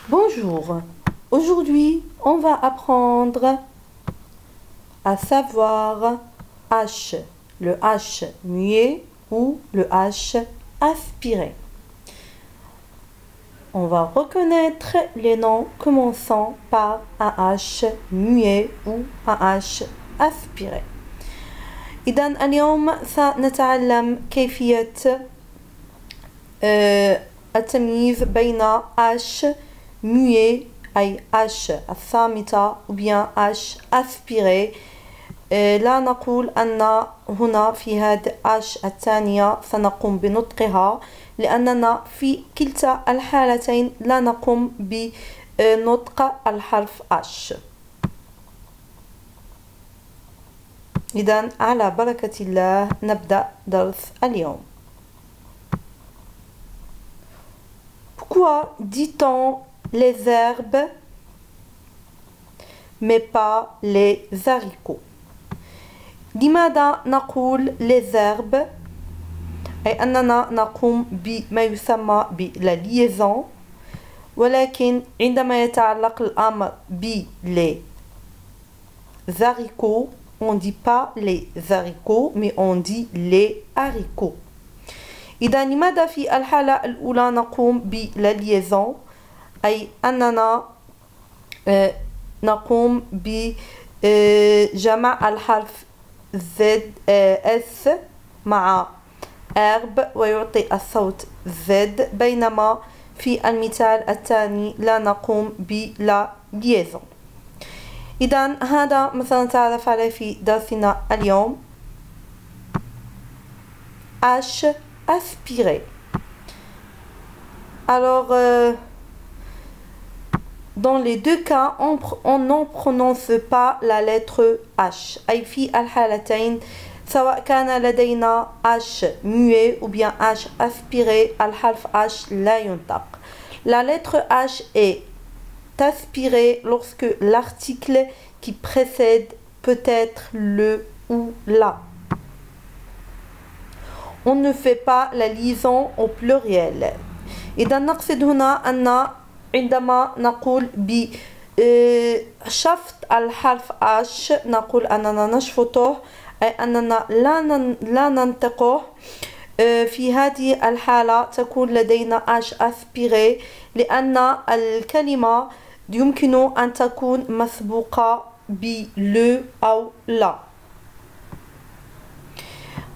Bonjour, aujourd'hui on va apprendre à savoir H, le H muet ou le H aspiré. On va reconnaître les noms commençant par un H muet ou un H aspiré. إذن اليوم سنتعلم كيفية التمييز بين H muet أي H الصامتة ou bien H aspiré. لا نقول أن هنا في هذه H الثانية سنقوم بنطقها لأننا في كلتا الحالتين لا نقوم بنطق الحرف H. إذن على بركة الله نبدأ درس اليوم. Pourquoi dit-on les herbes mais pas les haricots? لماذا نقول les herbes؟ أي أننا نقوم بما يسمى la liaison، ولكن عندما يتعلق الأمر les haricots on ne dit pas les haricots mais on dit les haricots. إذا لماذا في الحالة الأولى نقوم la liaison؟ أي أننا نقوم بجمع الحرف Z S مع herbe ويعطي الصوت Z، بينما في المثال الثاني لا نقوم la liaison. إذن هذا ما سنتعرف عليه في درسنا اليوم. H aspiré. Alors, dans les deux cas, on ne prononce pas la lettre H. أي في الحالتين سواء كان لدينا H muet ou bien H aspiré الحرف H لا ينطق. La lettre H est aspirée lorsque l'article qui précède peut être le ou la. On ne fait pas la liaison au pluriel. إذا نقصد هنا أن عندما نقول بشفط الحرف H نقول أننا نشفطه أي أننا لا ننطقه. في هذه الحالة تكون لدينا H aspiré لأن الكلمة يمكن أن تكون مسبوقة le أو la.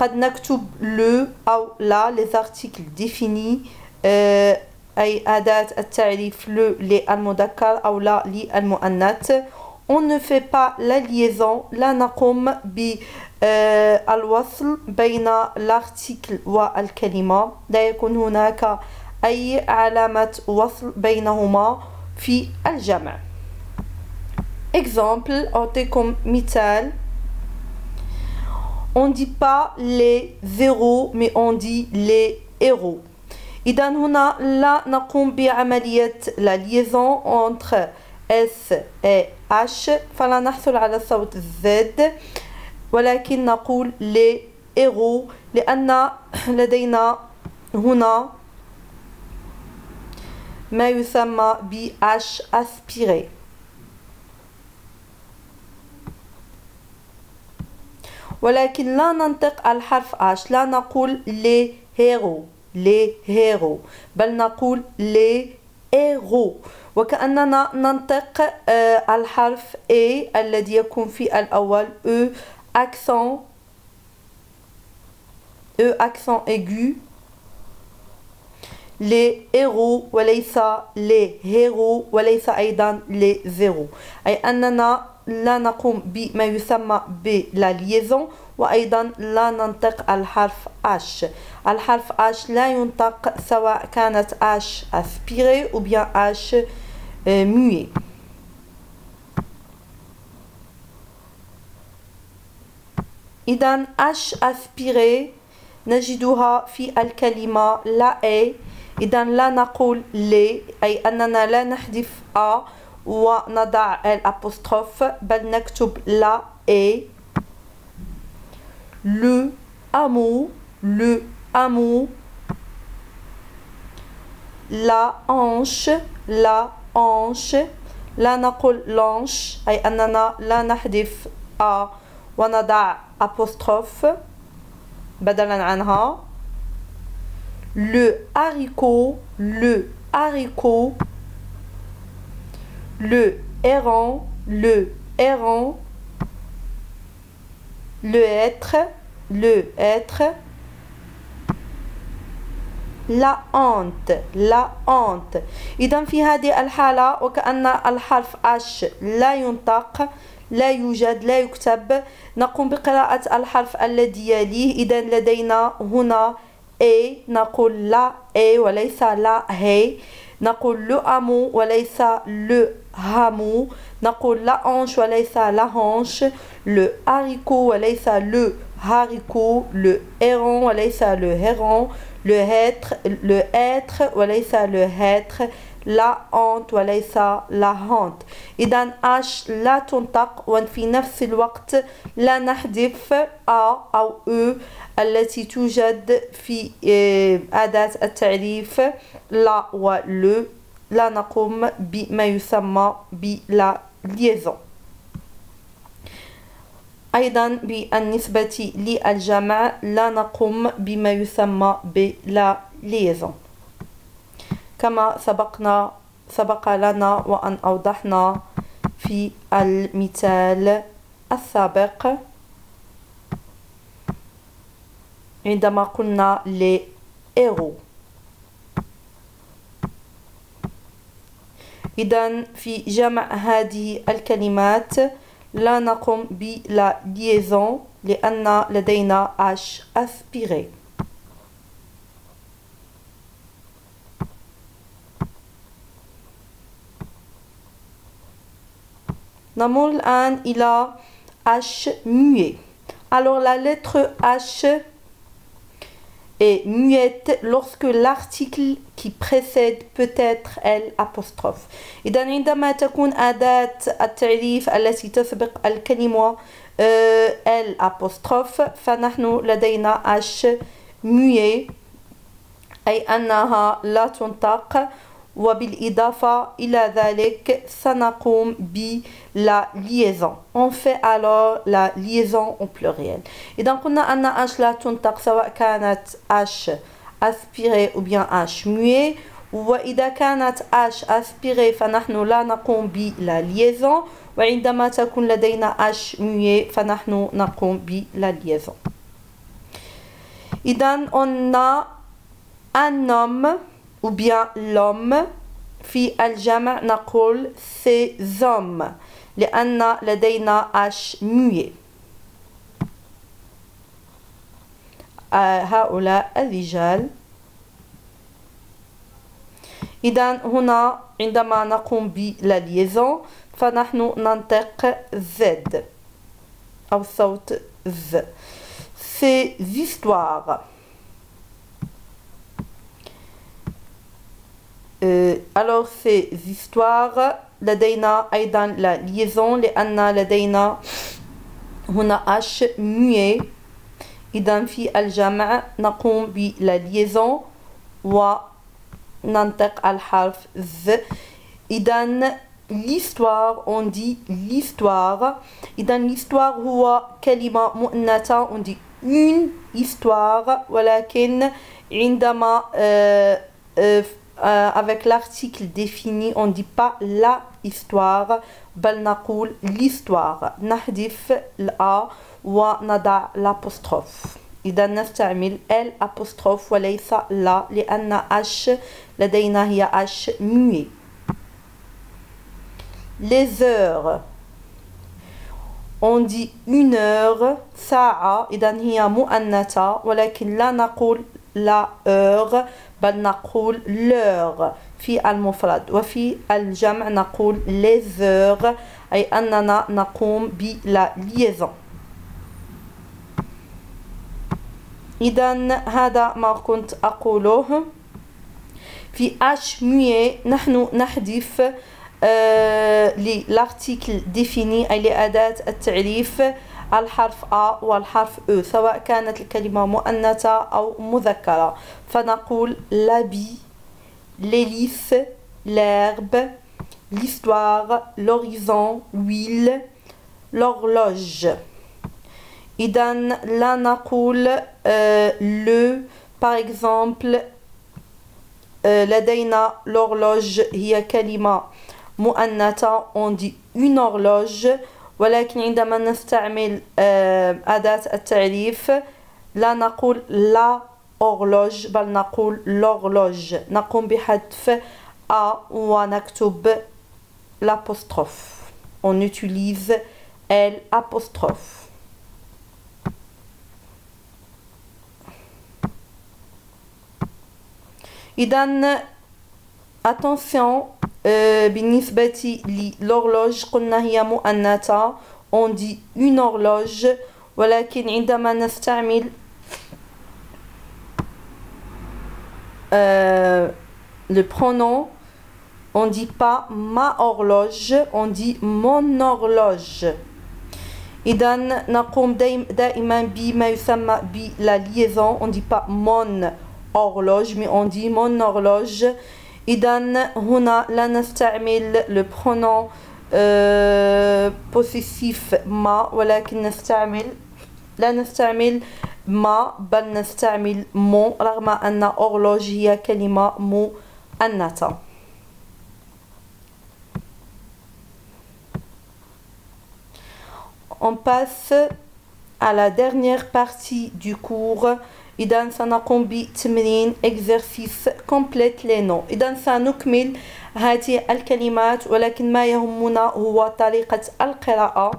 قد نكتب le أو la les articles définis أي أداة التعريف le للمذكر أو la للمؤنث. On ne fait pas la liaison، لا نقوم بالوصل بين l'article والكلمة، لا يكون هناك أي علامة وصل بينهما في الجمع. Exemple أعطيكم مثال. On ne dit pas les zéros mais on dit les héros. إذا هنا لا نقوم بعملية la liaison entre S et H فلا نحصل على صوت Z، ولكن نقول les héros لأن لدينا هنا ما يسمى ب H aspiré. ولكن لا ننطق الحرف H، لا نقول les héros بل نقول les héros، وكأننا ننطق الحرف A الذي يكون في الأول E accent aigu les héros وليس les héros وليس أيضا les zéros، أي أننا لا نقوم بما يسمى la liaison وأيضا لا ننطق الحرف H. الحرف H لا ينطق سواء كانت H aspirée ou bien H muet. إذن H aspirée نجدها في الكلمة la A. إذن لا نقول les أي أننا لا نحذف A ونضع الأبوستروف بل نكتب la A. Le hameau, la hanche, la anche. لا نقول لانش أي أننا لا نحذف أ ونضع apostrophe بدلا عنها. le haricot, le haricot. le errant, le errant. le être, le être. la honte, la honte. إذا في هذه الحالة وكأن الحرف أش لا ينطق، لا يوجد، لا يكتب، نقوم بقراءة الحرف الذي يليه. إذا لدينا هنا A، نقول لا A وليس لا هي. نقول لو أمو وليس لو هامو. نقول لا hanche وليس لا hanche. le haricot وليس le haricot. le héron وليس le héron. le être وليس le être. la honte وليس la honte. إذا أش لا تنطق وفي نفس الوقت لا نحذف أ أو أو التي توجد في أداة التعريف لا ولو. لا نقوم بما يسمى بلا liaison. أيضا بالنسبة للجمع لا نقوم بما يسمى بلا liaison كما سبق لنا وأن أوضحنا في المثال السابق عندما قلنا les héros. إذن في جمع هذه الكلمات لا نقوم بلا liaison لأن لدينا H aspiré. نمر الآن إلى H muet. Alors la lettre H est muette lorsque l'article qui précède peut être L'. إذا عندما تكون أداة التعريف التي تسبق الكلمة L' فنحن لدينا H muet أي أنها لا تنطق. وبالإضافة إلى ذلك سنقوم بلا liaison. On fait alors la liaison au pluriel. إذا قلنا أن H لا تنطق سواء كانت H aspirée ou bien H muet. وإذا كانت H aspirée فنحن لا نقوم بلا liaison. وعندما تكون لدينا H muet فنحن نقوم بلا liaison. إذا on a un homme ou bien l'homme. في الجمع نقول ces hommes لأن لدينا H muet. هؤلاء الرجال. إذا هنا عندما نقوم بلا liaison فنحن ننطق Z أو صوت Z. ces histoires. Alors ces histoires لدينا أيضا la liaison لأن لدينا هنا H muet. إذا في الجمع نقوم بلا liaison وننطق الحرف Z. إذا l'histoire on dit l'histoire. إذا l'histoire هو كلمة مؤنثة on dit une histoire. ولكن عندما avec l'article défini on ne dit pas la histoire بل نقول l'histoire. نحذف الأ ونضع l'apostrophe. إذا نستعمل L' وليس لا لأن H لدينا هي H muet. les heures on dit une heure ساعة. إذا هي مؤنثة ولكن لا نقول la heure بل نقول l'heure في المفرد. وفي الجمع نقول les heures أي أننا نقوم بلا liaison. إذا هذا ما كنت أقوله. في H muet نحن نحذف l'article défini أي لأداة التعريف الحرف A والحرف E سواء كانت الكلمة مؤنثة أو مذكرة. فنقول l'habit, l'hélice, l'herbe, l'histoire, l'horizon, l'huile, l'horloge. إذا لا نقول le par exemple لدينا l'horloge هي كلمة مؤنثة on dit une horloge ولكن عندما نستعمل أداة التعريف لا نقول la horloge بل نقول l'horloge نقوم بحذف A ونكتب l'apostrophe on utilise l'apostrophe. إذن attention بالنسبة للhorloge قلنا هي مؤنثة on dit une horloge ولكن عندما نستعمل le pronom on dit pas ma horloge on dit mon horloge. إذا نقوم دائما بما يسمى بلا liaison on dit pas mon horloge mais on dit mon horloge. إذا هنا لا نستعمل le pronom possessif ما ولكن لا نستعمل ما بل نستعمل mon رغم أن horloge هي كلمة مؤنثة. On passe à la dernière partie du cours. إذا سنقوم بتمرين exercice complète les noms. إذا سنكمل هذه الكلمات ولكن ما يهمنا هو طريقة القراءة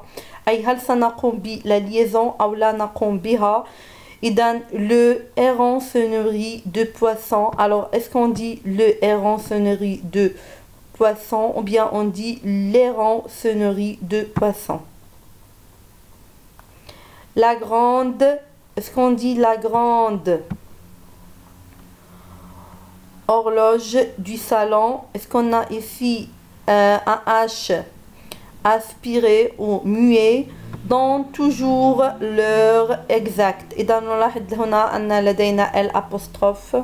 أي هل سنقوم بلا liaison أو لا نقوم بها. إذا le héron se nourrit de poissons. Alors est-ce qu'on dit le héron se nourrit de poissons ou bien on dit l'héron se nourrit de poissons. La grande, est-ce qu'on dit la grande horloge du salon? Est-ce qu'on a ici un H aspiré ou muet dans toujours l'heure exacte? إذا نلاحظ هنا أن لدينا l'apostrophe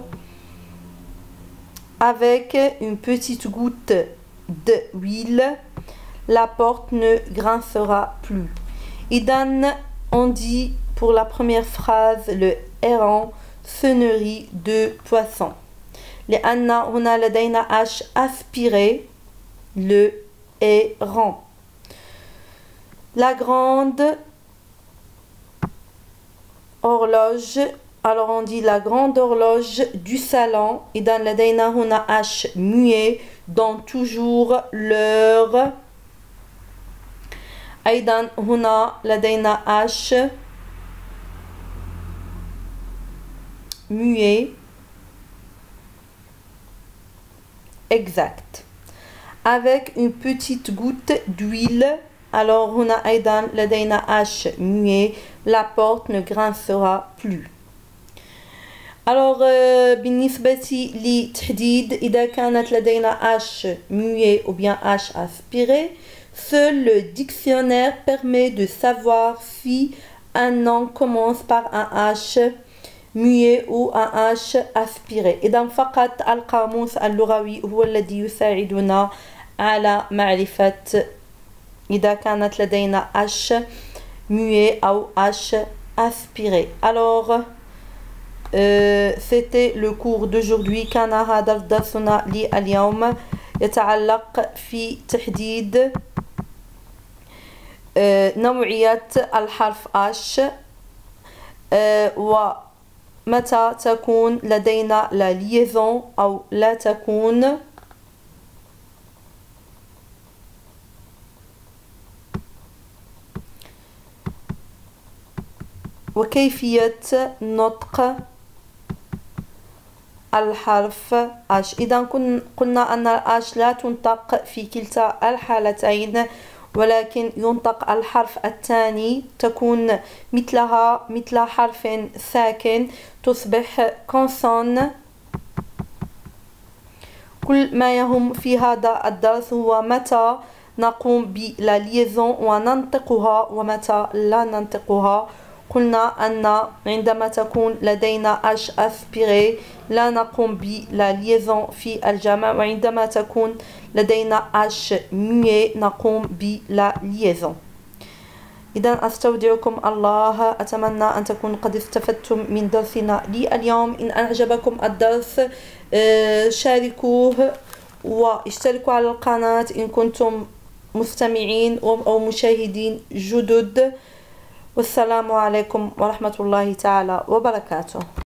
avec une petite goutte d'huile. La porte ne grincera plus. إذا on dit pour la première phrase le héron se nourrit de poissons. لأن هنا لدينا H aspiré le héron. La grande horloge, alors on dit la grande horloge du salon. إذا لدينا هنا H muet dans toujours l'heure. أيضا هنا لدينا H muet exact avec une petite goutte d'huile. Alors هنا أيضا لدينا H muet, la porte ne grincera plus. Alors بالنسبة لتحديد إذا كانت لدينا H muet ou bien H aspiré, seul le dictionnaire permet de savoir si un nom commence par un H muet ou un H aspiré. إذا فقط القاموس اللغوي هو الذي يساعدنا على معرفة إذا كانت لدينا H muet أو H aspiré. Alors c'était le cours d'aujourd'hui. كان هذا درسنا لليوم يتعلق في تحديد نوعية الحرف H ومتى تكون لدينا لا liaison أو لا تكون. وكيفية نطق الحرف H. إذا قلنا أن H لا تنطق في كلتا الحالتين ولكن ينطق الحرف الثاني تكون مثل حرف ساكن تصبح كونسون. كل ما يهم في هذا الدرس هو متى نقوم بلا liaison وننطقها ومتى لا ننطقها. قلنا أن عندما تكون لدينا H aspiré لا نقوم بلا liaison في الجمع، وعندما تكون لدينا H muet نقوم بلا liaison. إذا أستودعكم الله، أتمنى أن تكونوا قد استفدتم من درسنا اليوم. إن أعجبكم الدرس شاركوه واشتركوا على القناة إن كنتم مستمعين أو مشاهدين جدد. والسلام عليكم ورحمة الله تعالى وبركاته.